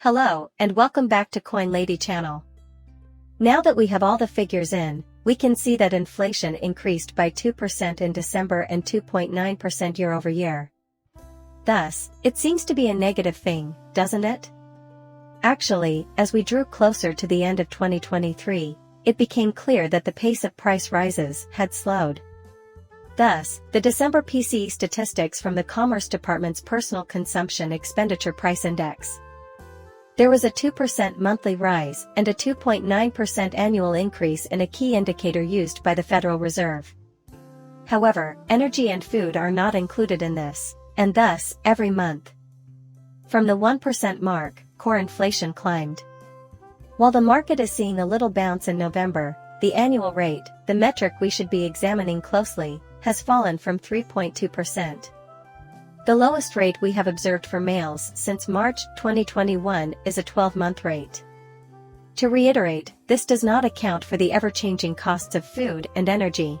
Hello, and welcome back to Coin Lady channel. Now that we have all the figures in, we can see that inflation increased by 2% in December and 2.9% year over year. Thus, it seems to be a negative thing, doesn't it? Actually, as we drew closer to the end of 2023, it became clear that the pace of price rises had slowed. Thus, the December PCE statistics from the Commerce Department's Personal Consumption Expenditure Price Index. There was a 2% monthly rise and a 2.9% annual increase in a key indicator used by the Federal Reserve. However, energy and food are not included in this, and thus, every month. From the 1% mark, core inflation climbed. While the market is seeing a little bounce in November, the annual rate, the metric we should be examining closely, has fallen from 3.2%. The lowest rate we have observed for males since March 2021 is a 12-month rate. To reiterate, this does not account for the ever-changing costs of food and energy.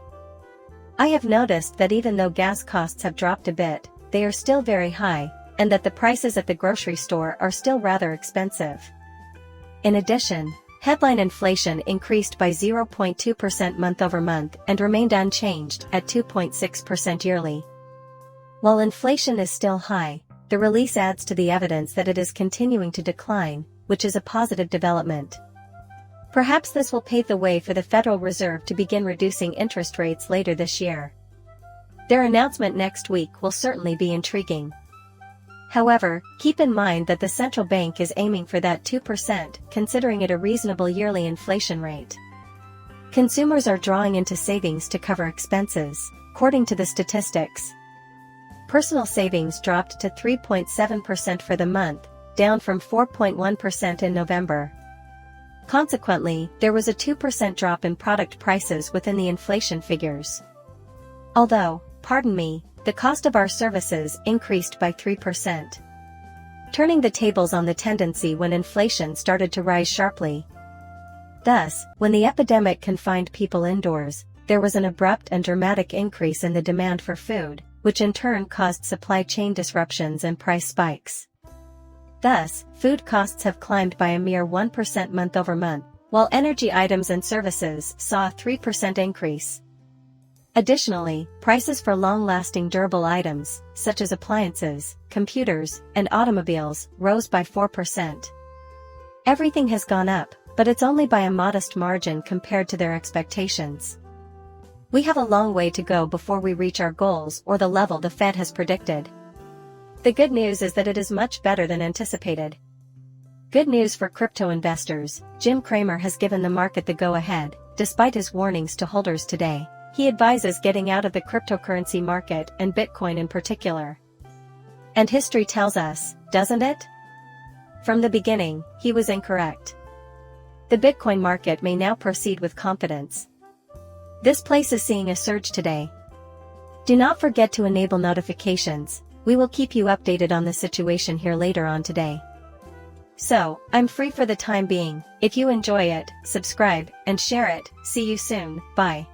I have noticed that even though gas costs have dropped a bit, they are still very high, and that the prices at the grocery store are still rather expensive. In addition, headline inflation increased by 0.2% month-over-month and remained unchanged at 2.6% yearly. While inflation is still high, the release adds to the evidence that it is continuing to decline, which is a positive development. Perhaps this will pave the way for the Federal Reserve to begin reducing interest rates later this year. Their announcement next week will certainly be intriguing. However, keep in mind that the central bank is aiming for that 2%, considering it a reasonable yearly inflation rate. Consumers are drawing into savings to cover expenses, according to the statistics. Personal savings dropped to 3.7% for the month, down from 4.1% in November. Consequently, there was a 2% drop in product prices within the inflation figures. Although, pardon me, the cost of our services increased by 3%. Turning the tables on the tendency when inflation started to rise sharply. Thus, when the epidemic confined people indoors, there was an abrupt and dramatic increase in the demand for food, which in turn caused supply chain disruptions and price spikes. Thus, food costs have climbed by a mere 1% month-over-month, while energy items and services saw a 3% increase. Additionally, prices for long-lasting durable items, such as appliances, computers, and automobiles, rose by 4%. Everything has gone up, but it's only by a modest margin compared to their expectations. We have a long way to go before we reach our goals or the level the Fed has predicted. The good news is that it is much better than anticipated. Good news for crypto investors, Jim Cramer has given the market the go-ahead, despite his warnings to holders today. He advises getting out of the cryptocurrency market and Bitcoin in particular. And history tells us, doesn't it? From the beginning, he was incorrect. The Bitcoin market may now proceed with confidence. This place is seeing a surge today. Do not forget to enable notifications. We will keep you updated on the situation here later on today. So, I'm free for the time being. If you enjoy it, subscribe and share it. See you soon. Bye.